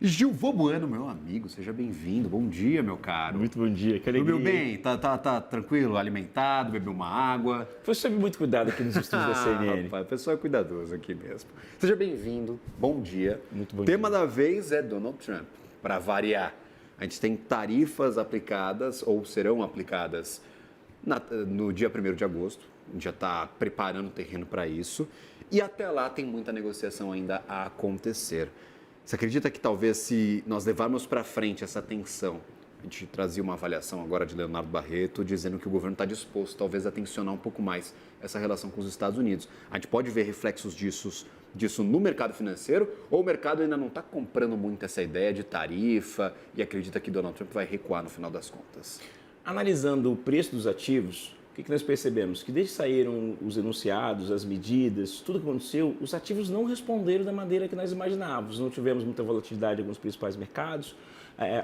Gilvan Bueno, meu amigo, seja bem-vindo. Bom dia, meu caro. Muito bom dia, que alegria. Dormiu bem? Tá tranquilo? Alimentado? Bebeu uma água? Você teve muito cuidado aqui nos estúdios da CNN. Rapaz, o pessoal é cuidadoso aqui mesmo. Seja bem-vindo, bom dia. Muito bom Tema dia. da vez é Donald Trump, para variar. A gente tem tarifas aplicadas, ou serão aplicadas, no dia 1º de agosto. A gente já está preparando o terreno para isso. E até lá tem muita negociação ainda a acontecer. Você acredita que talvez se nós levarmos para frente essa tensão, a gente trazia uma avaliação agora de Leonardo Barreto, dizendo que o governo está disposto talvez a tensionar um pouco mais essa relação com os Estados Unidos. A gente pode ver reflexos disso no mercado financeiro, ou o mercado ainda não está comprando muito essa ideia de tarifa e acredita que Donald Trump vai recuar no final das contas? Analisando o preço dos ativos, o que nós percebemos? Que desde que saíram os enunciados, as medidas, tudo que aconteceu, os ativos não responderam da maneira que nós imaginávamos. Não tivemos muita volatilidade em alguns principais mercados,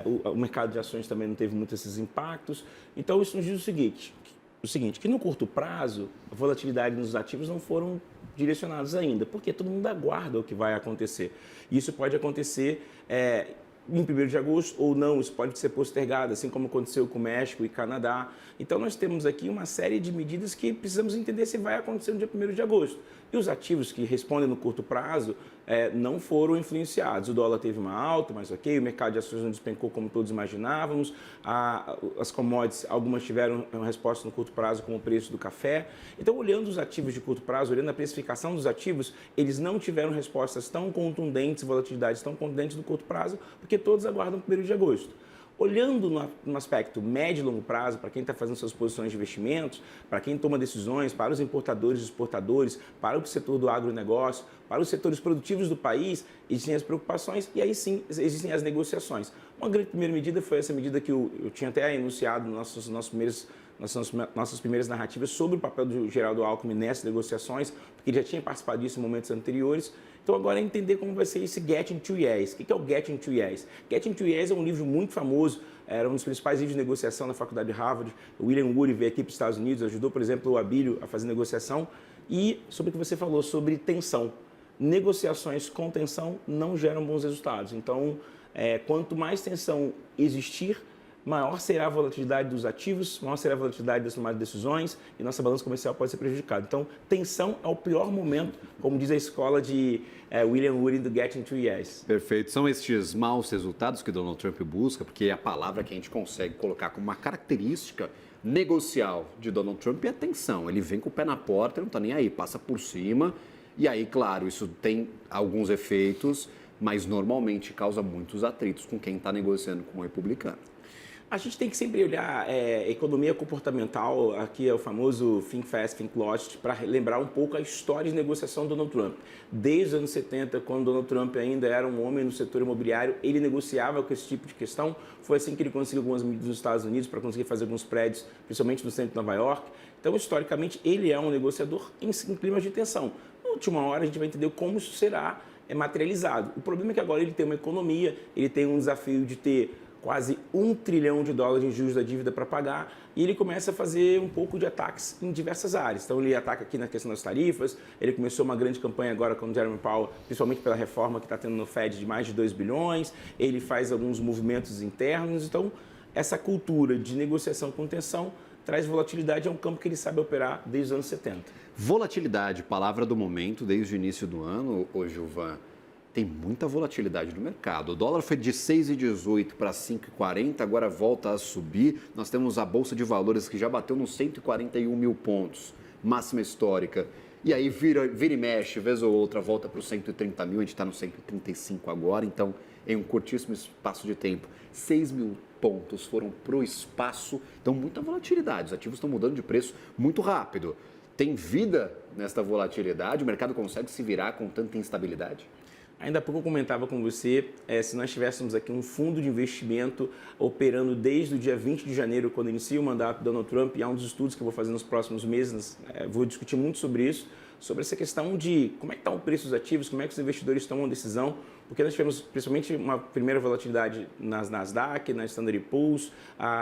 o mercado de ações também não teve muitos esses impactos. Então, isso nos diz o seguinte, que no curto prazo, a volatilidade nos ativos não foram direcionados ainda, porque todo mundo aguarda o que vai acontecer. E isso pode acontecer em 1º de agosto ou não, isso pode ser postergado, assim como aconteceu com o México e Canadá. Então, nós temos aqui uma série de medidas que precisamos entender se vai acontecer no dia 1º de agosto. E os ativos que respondem no curto prazo não foram influenciados. O dólar teve uma alta, mas ok, o mercado de ações não despencou como todos imaginávamos, as commodities, algumas tiveram uma resposta no curto prazo, como o preço do café. Então, olhando os ativos de curto prazo, olhando a precificação dos ativos, eles não tiveram respostas tão contundentes, volatilidades tão contundentes no curto prazo, porque todos aguardam o 1º de agosto. Olhando no aspecto médio e longo prazo, para quem está fazendo suas posições de investimentos, para quem toma decisões, para os importadores e exportadores, para o setor do agronegócio, para os setores produtivos do país, existem as preocupações e aí sim existem as negociações. Uma grande primeira medida foi essa medida que eu tinha até enunciado nas nossas primeiras narrativas sobre o papel do Geraldo Alckmin nessas negociações, porque ele já tinha participado disso em momentos anteriores. Então, agora é entender como vai ser esse Get in 2 Years. O que é o Get in 2 Years? Get in 2 Years é um livro muito famoso, era um dos principais livros de negociação na Faculdade de Harvard. O William Ury veio aqui para os Estados Unidos, ajudou, por exemplo, o Abílio a fazer negociação. E sobre o que você falou, sobre tensão. Negociações com tensão não geram bons resultados. Então, quanto mais tensão existir, maior será a volatilidade dos ativos, maior será a volatilidade das tomadas de decisões e nossa balança comercial pode ser prejudicada. Então, tensão é o pior momento, como diz a escola de William Ury do Getting 2 Years. Perfeito. São estes maus resultados que Donald Trump busca, porque é a palavra que a gente consegue colocar como uma característica negocial de Donald Trump é a tensão. Ele vem com o pé na porta, não está nem aí, passa por cima. E aí, claro, isso tem alguns efeitos, mas normalmente causa muitos atritos com quem está negociando com o republicano. A gente tem que sempre olhar economia comportamental, aqui é o famoso Think Fast, Think Lost, para lembrar um pouco a história de negociação do Donald Trump. Desde os anos 70, quando Donald Trump ainda era um homem no setor imobiliário, ele negociava com esse tipo de questão. Foi assim que ele conseguiu algumas medidas nos Estados Unidos para conseguir fazer alguns prédios, principalmente no centro de Nova York. Então, historicamente, ele é um negociador em climas de tensão. Na última hora, a gente vai entender como isso será materializado. O problema é que agora ele tem uma economia, ele tem um desafio de ter quase $1 trilhão em juros da dívida para pagar, e ele começa a fazer um pouco de ataques em diversas áreas. Então, ele ataca aqui na questão das tarifas, ele começou uma grande campanha agora com o Jeremy Powell, principalmente pela reforma que está tendo no Fed de mais de 2 bilhões, ele faz alguns movimentos internos. Então, essa cultura de negociação com tensão traz volatilidade, é um campo que ele sabe operar desde os anos 70. Volatilidade, palavra do momento, desde o início do ano, Gilvan. Tem muita volatilidade no mercado. O dólar foi de 6,18 para 5,40, agora volta a subir. Nós temos a Bolsa de Valores que já bateu nos 141 mil pontos, máxima histórica. E aí vira e mexe, vez ou outra, volta para os 130 mil, a gente está no 135 agora. Então, em um curtíssimo espaço de tempo, 6 mil pontos foram para o espaço. Então, muita volatilidade. Os ativos estão mudando de preço muito rápido. Tem vida nesta volatilidade? O mercado consegue se virar com tanta instabilidade? Ainda há pouco eu comentava com você, se nós tivéssemos aqui um fundo de investimento operando desde o dia 20 de janeiro, quando inicia o mandato do Donald Trump, e há um dos estudos que eu vou fazer nos próximos meses, vou discutir muito sobre isso, sobre essa questão de como é que está o preço dos ativos, como é que os investidores tomam decisão, porque nós tivemos principalmente uma primeira volatilidade nas Nasdaq, na Standard & Poor's,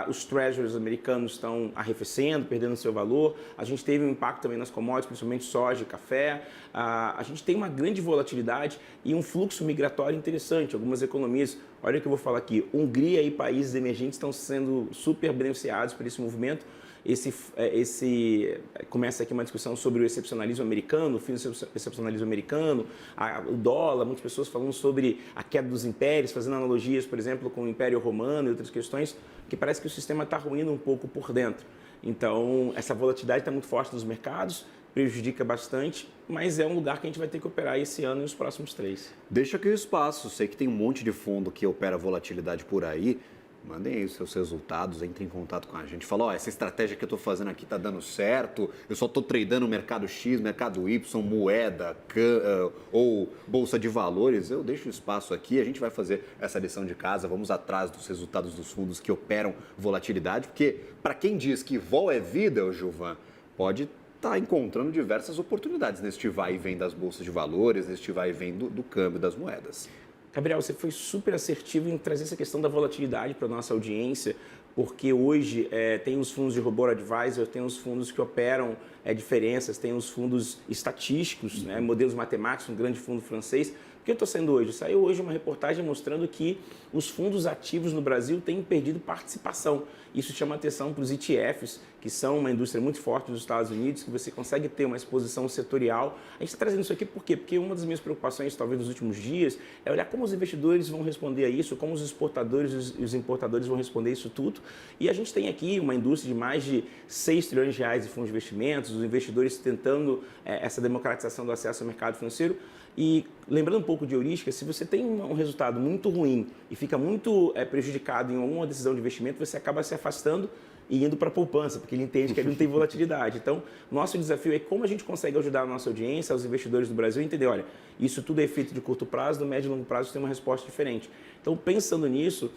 os treasuries americanos estão arrefecendo, perdendo seu valor, a gente teve um impacto também nas commodities, principalmente soja e café, a gente tem uma grande volatilidade e um fluxo migratório interessante. Algumas economias, olha o que eu vou falar aqui, Hungria e países emergentes estão sendo super beneficiados por esse movimento. Começa aqui uma discussão sobre o excepcionalismo americano, o fim do excepcionalismo americano, o dólar, muitas pessoas falando sobre a queda dos impérios, fazendo analogias, por exemplo, com o Império Romano e outras questões, que parece que o sistema está ruindo um pouco por dentro. Então, essa volatilidade está muito forte nos mercados, prejudica bastante, mas é um lugar que a gente vai ter que operar esse ano e os próximos 3. Deixa aqui o espaço, sei que tem um monte de fundo que opera volatilidade por aí. Mandem aí os seus resultados, entrem em contato com a gente. Fala, essa estratégia que eu estou fazendo aqui está dando certo, eu só estou tradando mercado X, mercado Y, moeda, ou bolsa de valores. Eu deixo o espaço aqui, a gente vai fazer essa lição de casa, vamos atrás dos resultados dos fundos que operam volatilidade, porque para quem diz que vol é vida, o Gilvan, pode estar encontrando diversas oportunidades neste vai e vem das bolsas de valores, neste vai e vem do câmbio das moedas. Gabriel, você foi super assertivo em trazer essa questão da volatilidade para a nossa audiência, porque hoje tem os fundos de robo-advisor, tem os fundos que operam diferenças, tem os fundos estatísticos, modelos matemáticos, um grande fundo francês. O que eu estou sendo hoje? Saiu hoje uma reportagem mostrando que os fundos ativos no Brasil têm perdido participação. Isso chama atenção para os ETFs, que são uma indústria muito forte dos Estados Unidos, que você consegue ter uma exposição setorial. A gente está trazendo isso aqui por quê? Porque uma das minhas preocupações, talvez, nos últimos dias, é olhar como os investidores vão responder a isso, como os exportadores e os importadores vão responder a isso tudo. E a gente tem aqui uma indústria de mais de 6 trilhões de reais de fundos de investimentos, os investidores tentando essa democratização do acesso ao mercado financeiro. E lembrando um pouco de heurística, se você tem um resultado muito ruim e fica muito prejudicado em alguma decisão de investimento, você acaba se afastando e indo para a poupança, porque ele entende que ele não tem volatilidade. Então, nosso desafio é como a gente consegue ajudar a nossa audiência, os investidores do Brasil a entender, olha, isso tudo é efeito de curto prazo, no médio e longo prazo tem uma resposta diferente. Então, pensando nisso,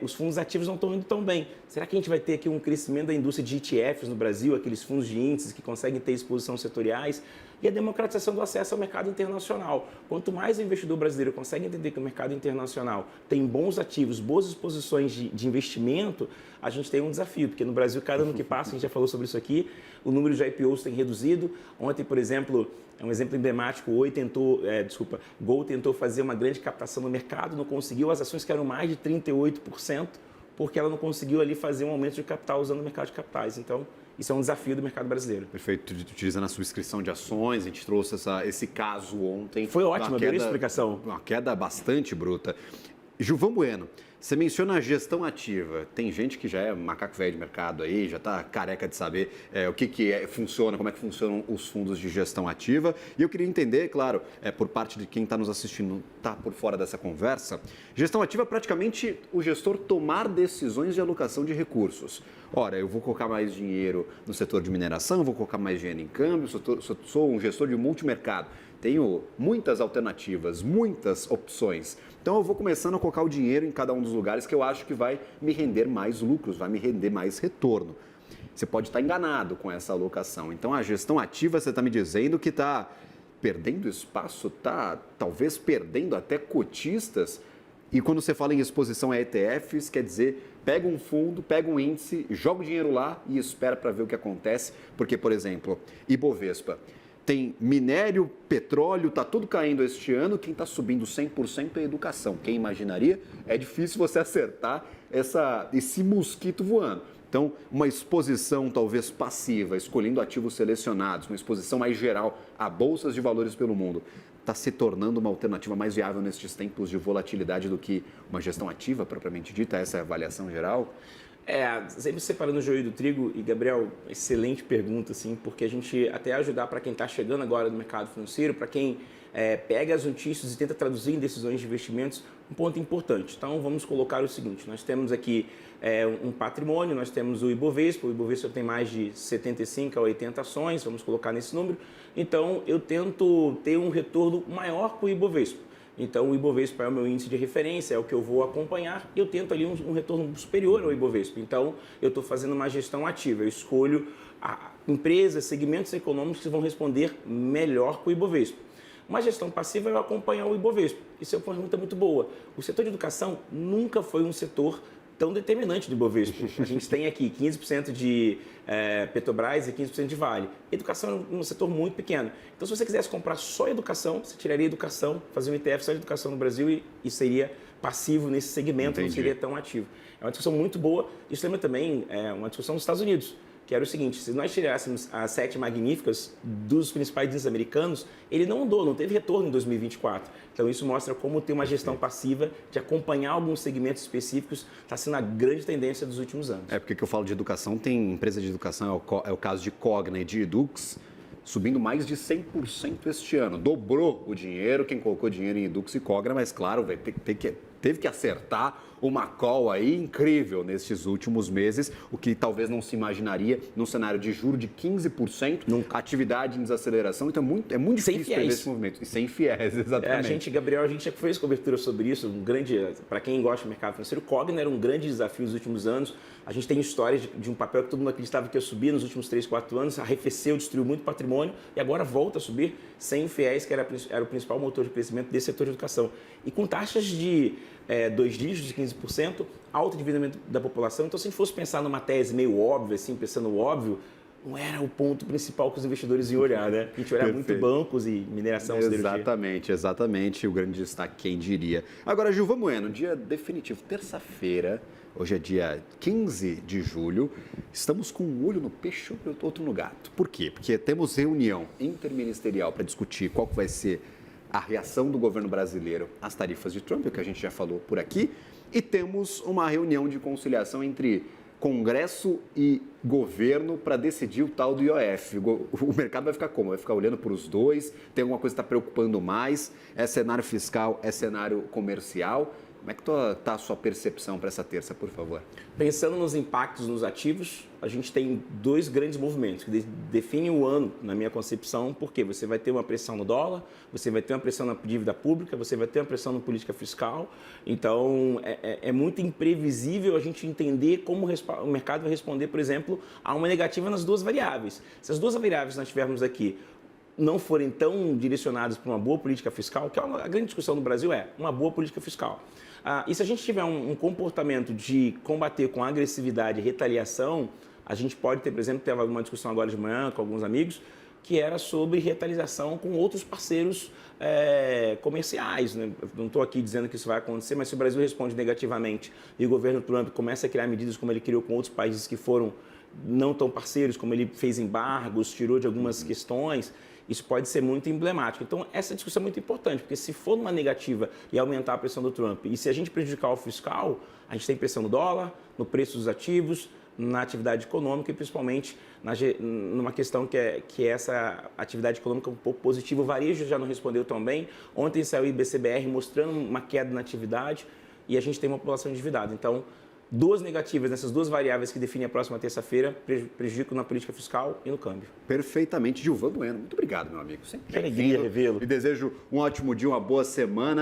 os fundos ativos não estão indo tão bem. Será que a gente vai ter aqui um crescimento da indústria de ETFs no Brasil, aqueles fundos de índices que conseguem ter exposição setoriais? E a democratização do acesso ao mercado internacional. Quanto mais o investidor brasileiro consegue entender que o mercado internacional tem bons ativos, boas exposições de investimento, a gente tem um desafio, porque no Brasil, cada ano que passa, a gente já falou sobre isso aqui, o número de IPOs tem reduzido. Ontem, por exemplo, é um exemplo emblemático, Gol tentou fazer uma grande captação no mercado, não conseguiu, as ações que eram mais de 38%, porque ela não conseguiu ali fazer um aumento de capital usando o mercado de capitais. Então, isso é um desafio do mercado brasileiro. Perfeito. Utilizando a subscrição de ações, a gente trouxe esse caso ontem. Foi ótimo, adorei a explicação. Uma queda bastante bruta. Gilvan Bueno, você menciona a gestão ativa. Tem gente que já é macaco velho de mercado aí, já está careca de saber o que funciona, como é que funcionam os fundos de gestão ativa. E eu queria entender, claro, por parte de quem está nos assistindo, está por fora dessa conversa, gestão ativa é praticamente o gestor tomar decisões de alocação de recursos. Ora, eu vou colocar mais dinheiro no setor de mineração, vou colocar mais dinheiro em câmbio, sou um gestor de multimercado. Tenho muitas alternativas, muitas opções. Então eu vou começando a colocar o dinheiro em cada um dos lugares que eu acho que vai me render mais lucros, vai me render mais retorno. Você pode estar enganado com essa alocação. Então a gestão ativa, você está me dizendo que está perdendo espaço, está talvez perdendo até cotistas. E quando você fala em exposição a ETFs, quer dizer, pega um fundo, pega um índice, joga o dinheiro lá e espera para ver o que acontece. Porque, por exemplo, Ibovespa tem minério, petróleo, está tudo caindo este ano, quem está subindo 100% é a educação. Quem imaginaria? É difícil você acertar esse mosquito voando. Então, uma exposição talvez passiva, escolhendo ativos selecionados, uma exposição mais geral a bolsas de valores pelo mundo, está se tornando uma alternativa mais viável nestes tempos de volatilidade do que uma gestão ativa, propriamente dita? Essa é a avaliação geral? Sempre separando o joio do trigo, e Gabriel, excelente pergunta, assim, porque a gente até ajudar para quem está chegando agora no mercado financeiro, para quem pega as notícias e tenta traduzir em decisões de investimentos, um ponto importante. Então, vamos colocar o seguinte, nós temos aqui um patrimônio, nós temos o Ibovespa tem mais de 75 a 80 ações, vamos colocar nesse número, então eu tento ter um retorno maior para o Ibovespa. Então, o Ibovespa é o meu índice de referência, é o que eu vou acompanhar e eu tento ali um retorno superior ao Ibovespa. Então, eu estou fazendo uma gestão ativa, eu escolho empresas, segmentos econômicos que vão responder melhor que o Ibovespa. Uma gestão passiva é eu acompanhar o Ibovespa. Isso é uma pergunta muito boa. O setor de educação nunca foi um setor tão determinante do Ibovespa. A gente tem aqui 15% de Petrobras e 15% de Vale. Educação é um setor muito pequeno. Então, se você quisesse comprar só educação, você tiraria educação, fazer um ETF só de educação no Brasil e seria passivo nesse segmento, não seria tão ativo. É uma discussão muito boa. Isso lembra também uma discussão dos Estados Unidos, que era o seguinte: se nós tirássemos as 7 magníficas dos principais índices americanos, ele não andou, não teve retorno em 2024. Então, isso mostra como ter uma gestão passiva de acompanhar alguns segmentos específicos está sendo a grande tendência dos últimos anos. Porque eu falo de educação, tem empresa de educação, é o caso de Cogna e de Edux, subindo mais de 100% este ano. Dobrou o dinheiro, quem colocou dinheiro em Edux e Cogna, mas claro, teve que acertar uma call aí incrível nesses últimos meses, o que talvez não se imaginaria num cenário de juros de 15%, atividade em desaceleração, então é muito difícil prever esse movimento. E sem fiéis, exatamente. Gabriel, a gente já fez cobertura sobre isso, para quem gosta do mercado financeiro, Cogna era um grande desafio nos últimos anos. A gente tem histórias de um papel que todo mundo acreditava que ia subir nos últimos 3, 4 anos, arrefeceu, destruiu muito patrimônio e agora volta a subir sem fiéis, que era o principal motor de crescimento desse setor de educação. E com taxas de 2 dígitos de 15%, alto endividamento da população. Então, se a gente fosse pensar numa tese meio óbvia, assim, pensando óbvio, não era o ponto principal que os investidores iam olhar, né? A gente olhar muito bancos e mineração. Exatamente. O grande destaque, quem diria. Agora, Gil, vamos no dia definitivo, terça-feira, hoje é dia 15 de julho, estamos com um olho no peixe e outro no gato. Por quê? Porque temos reunião interministerial para discutir qual que vai ser a reação do governo brasileiro às tarifas de Trump, o que a gente já falou por aqui, e temos uma reunião de conciliação entre Congresso e governo para decidir o tal do IOF. O mercado vai ficar como? Vai ficar olhando para os dois? Tem alguma coisa que está preocupando mais? É cenário fiscal? É cenário comercial? Como é que está a sua percepção para essa terça, por favor? Pensando nos impactos nos ativos, a gente tem 2 grandes movimentos que definem o ano, na minha concepção, porque você vai ter uma pressão no dólar, você vai ter uma pressão na dívida pública, você vai ter uma pressão na política fiscal. Então, é muito imprevisível a gente entender como o mercado vai responder, por exemplo, a uma negativa nas 2 variáveis. Se as 2 variáveis que nós tivermos aqui não forem tão direcionadas para uma boa política fiscal, que a grande discussão no Brasil é uma boa política fiscal. E se a gente tiver um comportamento de combater com agressividade e retaliação, a gente pode ter, por exemplo, teve uma discussão agora de manhã com alguns amigos, que era sobre retaliação com outros parceiros comerciais. Né? Eu não estou aqui dizendo que isso vai acontecer, mas se o Brasil responde negativamente e o governo Trump começa a criar medidas como ele criou com outros países que foram não tão parceiros, como ele fez embargos, tirou de algumas questões, isso pode ser muito emblemático. Então, essa discussão é muito importante, porque se for uma negativa e aumentar a pressão do Trump, e se a gente prejudicar o fiscal, a gente tem pressão no dólar, no preço dos ativos, na atividade econômica e principalmente numa questão que é essa atividade econômica um pouco positiva. O varejo já não respondeu tão bem. Ontem saiu o IBCBR mostrando uma queda na atividade e a gente tem uma população endividada. Então, 2 negativas nessas 2 variáveis que definem a próxima terça-feira prejudicam na política fiscal e no câmbio. Perfeitamente. Gilvan Bueno, muito obrigado, meu amigo. Que alegria revê-lo. E desejo um ótimo dia, uma boa semana.